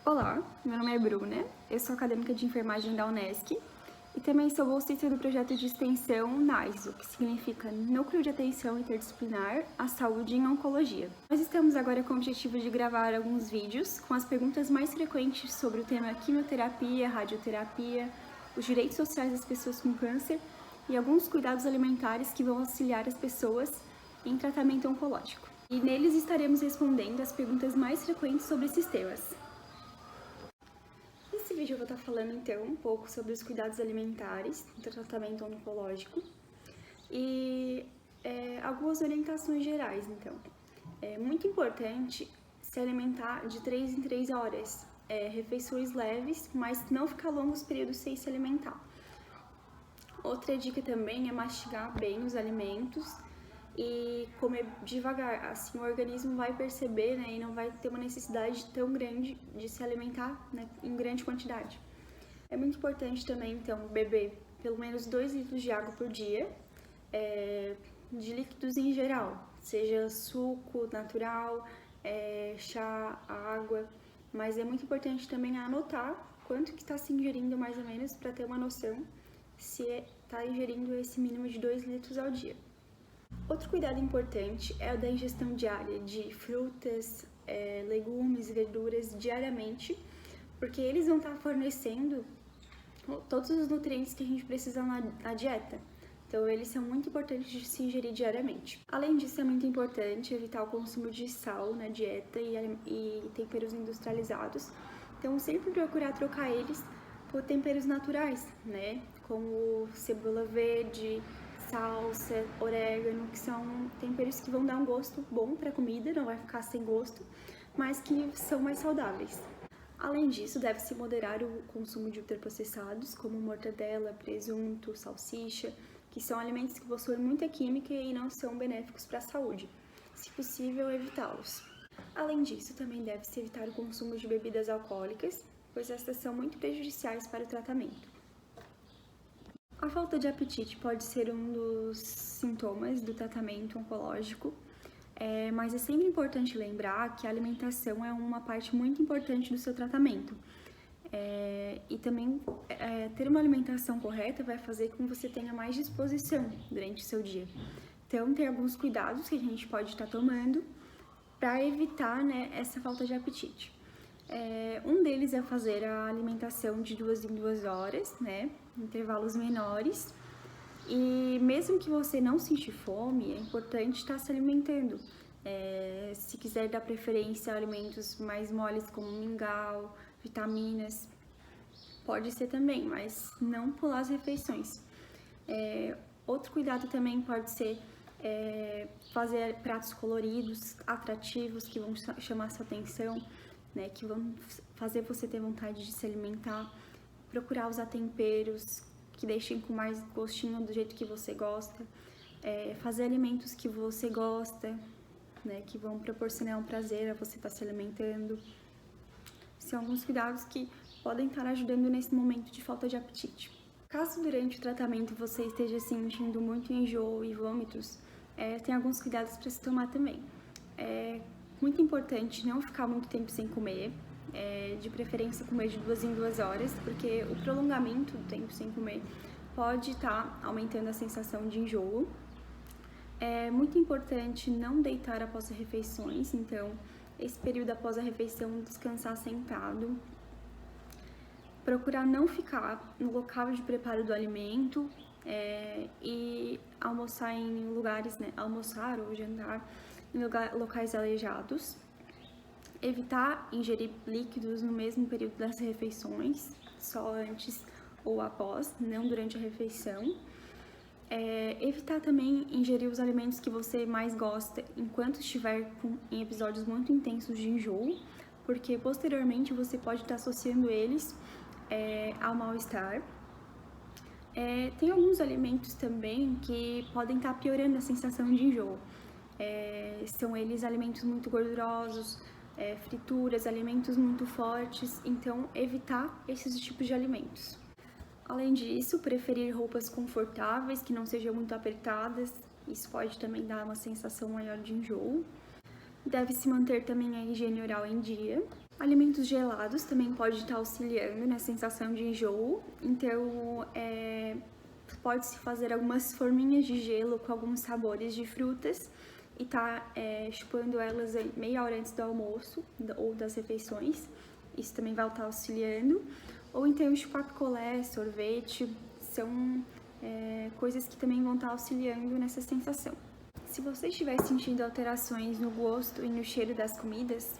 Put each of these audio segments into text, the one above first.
Olá, meu nome é Bruna, eu sou acadêmica de enfermagem da Unesc e também sou bolsista do projeto de extensão NAISO, que significa Núcleo de Atenção Interdisciplinar à Saúde em Oncologia. Nós estamos agora com o objetivo de gravar alguns vídeos com as perguntas mais frequentes sobre o tema quimioterapia, radioterapia, os direitos sociais das pessoas com câncer e alguns cuidados alimentares que vão auxiliar as pessoas em tratamento oncológico. E neles estaremos respondendo as perguntas mais frequentes sobre esses temas. Nesse vídeo eu vou estar falando então um pouco sobre os cuidados alimentares no tratamento oncológico e algumas orientações gerais. Então, é muito importante se alimentar de 3 em 3 horas, refeições leves, mas não ficar longos períodos sem se alimentar. Outra dica também é mastigar bem os alimentos e comer devagar, assim o organismo vai perceber, e não vai ter uma necessidade tão grande de se alimentar, em grande quantidade. É muito importante também, então, beber pelo menos 2 litros de água por dia, de líquidos em geral, seja suco natural, chá, água, mas é muito importante também anotar quanto que está se ingerindo mais ou menos para ter uma noção se está ingerindo esse mínimo de 2 litros ao dia. Outro cuidado importante é o da ingestão diária de frutas, legumes, verduras diariamente, porque eles vão estar fornecendo todos os nutrientes que a gente precisa na dieta. Então, eles são muito importantes de se ingerir diariamente. Além disso, é muito importante evitar o consumo de sal na dieta e temperos industrializados. Então, sempre procurar trocar eles por temperos naturais, como cebola verde, salsa, orégano, que são temperos que vão dar um gosto bom para a comida, não vai ficar sem gosto, mas que são mais saudáveis. Além disso, deve-se moderar o consumo de ultraprocessados, como mortadela, presunto, salsicha, que são alimentos que possuem muita química e não são benéficos para a saúde. Se possível, evitá-los. Além disso, também deve-se evitar o consumo de bebidas alcoólicas, pois estas são muito prejudiciais para o tratamento. A falta de apetite pode ser um dos sintomas do tratamento oncológico, mas é sempre importante lembrar que a alimentação é uma parte muito importante do seu tratamento. E também ter uma alimentação correta vai fazer com que você tenha mais disposição durante o seu dia. Então, tem alguns cuidados que a gente pode estar tomando para evitar, essa falta de apetite. Um deles é fazer a alimentação de 2 em 2 horas, intervalos menores. E mesmo que você não sentir fome, é importante estar se alimentando. Se quiser dar preferência a alimentos mais moles como mingau, vitaminas, pode ser também, mas não pular as refeições. Outro cuidado também pode ser fazer pratos coloridos, atrativos, que vão chamar sua atenção, que vão fazer você ter vontade de se alimentar, procurar usar temperos que deixem com mais gostinho do jeito que você gosta, fazer alimentos que você gosta, que vão proporcionar um prazer a você estar se alimentando. São alguns cuidados que podem estar ajudando nesse momento de falta de apetite. Caso durante o tratamento você esteja sentindo muito enjoo e vômitos, tem alguns cuidados para se tomar também. Muito importante não ficar muito tempo sem comer, de preferência comer de 2 em 2 horas, porque o prolongamento do tempo sem comer pode estar aumentando a sensação de enjoo. É muito importante não deitar após as refeições, então esse período após a refeição descansar sentado. Procurar não ficar no local de preparo do alimento e almoçar em lugares, almoçar ou jantar em locais arejados. Evitar ingerir líquidos no mesmo período das refeições, só antes ou após, não durante a refeição. Evitar também ingerir os alimentos que você mais gosta enquanto estiver em episódios muito intensos de enjoo, porque posteriormente você pode estar associando eles ao mal-estar. Tem alguns alimentos também que podem estar piorando a sensação de enjoo. São eles alimentos muito gordurosos, frituras, alimentos muito fortes, então evitar esses tipos de alimentos. Além disso, preferir roupas confortáveis, que não sejam muito apertadas, isso pode também dar uma sensação maior de enjoo. Deve-se manter também a higiene oral em dia. Alimentos gelados também pode estar auxiliando na sensação de enjoo, então pode-se fazer algumas forminhas de gelo com alguns sabores de frutas e chupando elas meia hora antes do almoço ou das refeições, isso também vai estar auxiliando. Ou então chupar picolé, sorvete, são coisas que também vão estar auxiliando nessa sensação. Se você estiver sentindo alterações no gosto e no cheiro das comidas,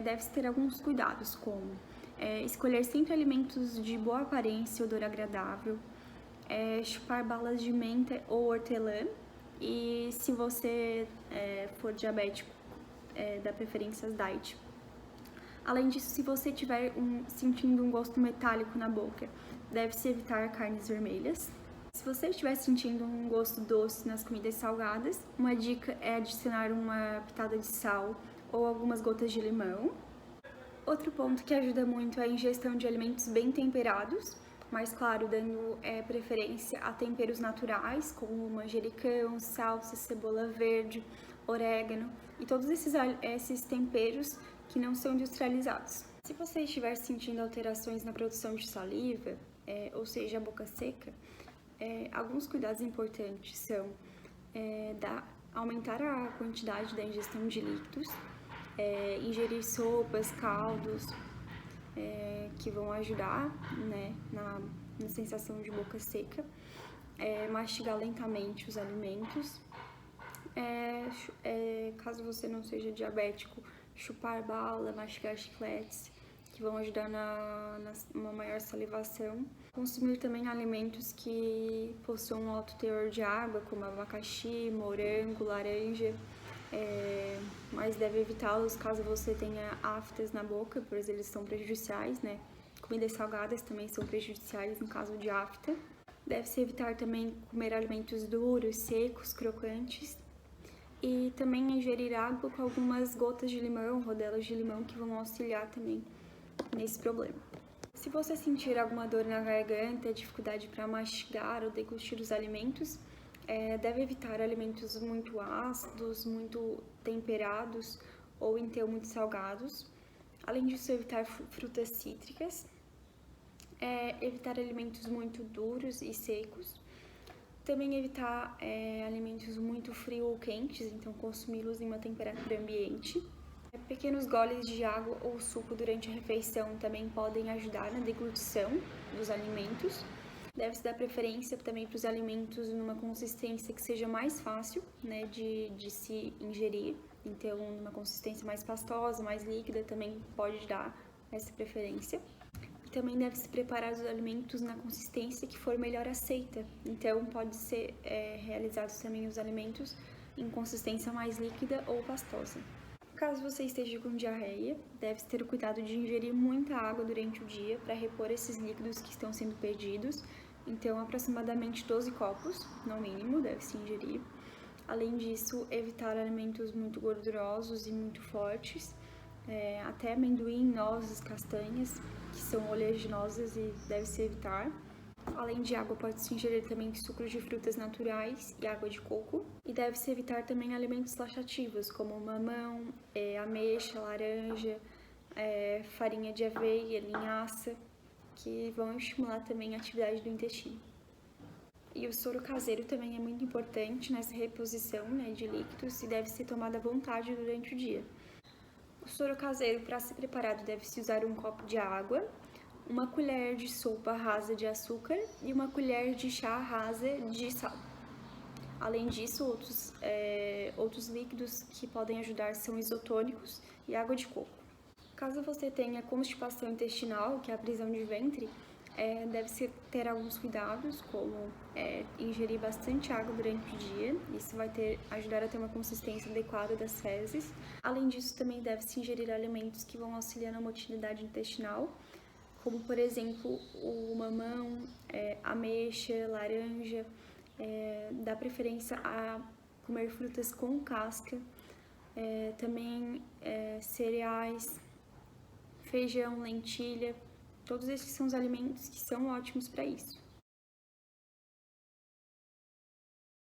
deve-se ter alguns cuidados, como escolher sempre alimentos de boa aparência e odor agradável, chupar balas de menta ou hortelã, e se você for diabético, dá preferência às diet. Além disso, se você estiver sentindo um gosto metálico na boca, deve-se evitar carnes vermelhas. Se você estiver sentindo um gosto doce nas comidas salgadas, uma dica é adicionar uma pitada de sal ou algumas gotas de limão. Outro ponto que ajuda muito é a ingestão de alimentos bem temperados, mas claro, dando preferência a temperos naturais, como manjericão, salsa, cebola verde, orégano e todos esses temperos que não são industrializados. Se você estiver sentindo alterações na produção de saliva, ou seja, a boca seca, alguns cuidados importantes são aumentar a quantidade da ingestão de líquidos, ingerir sopas, caldos, que vão ajudar, né, na sensação de boca seca, mastigar lentamente os alimentos, caso você não seja diabético, chupar bala, mastigar chicletes, que vão ajudar numa maior salivação. Consumir também alimentos que possuam um alto teor de água, como abacaxi, morango, laranja, mas deve evitá-los caso você tenha aftas na boca, pois eles são prejudiciais, né? Comidas salgadas também são prejudiciais no caso de afta. Deve-se evitar também comer alimentos duros, secos, crocantes, e também ingerir água com algumas gotas de limão, rodelas de limão, que vão auxiliar também nesse problema. Se você sentir alguma dor na garganta, dificuldade para mastigar ou degustar os alimentos, deve evitar alimentos muito ácidos, muito temperados ou então muito salgados. Além disso, evitar frutas cítricas, evitar alimentos muito duros e secos. Também evitar alimentos muito frios ou quentes, então consumi-los em uma temperatura ambiente. Pequenos goles de água ou suco durante a refeição também podem ajudar na deglutição dos alimentos. Deve-se dar preferência também para os alimentos numa consistência que seja mais fácil, né, de se ingerir. Então, numa consistência mais pastosa, mais líquida, também pode dar essa preferência. Também deve-se preparar os alimentos na consistência que for melhor aceita. Então, pode ser realizados também os alimentos em consistência mais líquida ou pastosa. Caso você esteja com diarreia, deve-se ter o cuidado de ingerir muita água durante o dia para repor esses líquidos que estão sendo perdidos. Então, aproximadamente 12 copos, no mínimo, deve-se ingerir. Além disso, evitar alimentos muito gordurosos e muito fortes, até amendoim, nozes, castanhas, que são oleaginosas e deve-se evitar. Além de água, pode-se ingerir também sucos de frutas naturais e água de coco. E deve-se evitar também alimentos laxativos, como mamão, ameixa, laranja, farinha de aveia, linhaça, que vão estimular também a atividade do intestino. E o soro caseiro também é muito importante nessa reposição, né, de líquidos e deve ser tomado à vontade durante o dia. O soro caseiro, para ser preparado, deve-se usar um copo de água, uma colher de sopa rasa de açúcar e uma colher de chá rasa de sal. Além disso, outros líquidos que podem ajudar são isotônicos e água de coco. Caso você tenha constipação intestinal, que é a prisão de ventre, deve-se ter alguns cuidados, como ingerir bastante água durante o dia. Isso vai ajudar a ter uma consistência adequada das fezes. Além disso, também deve-se ingerir alimentos que vão auxiliar na motilidade intestinal, como, por exemplo, o mamão, ameixa, laranja. Dá preferência a comer frutas com casca, também cereais, feijão, lentilha. Todos esses são os alimentos que são ótimos para isso.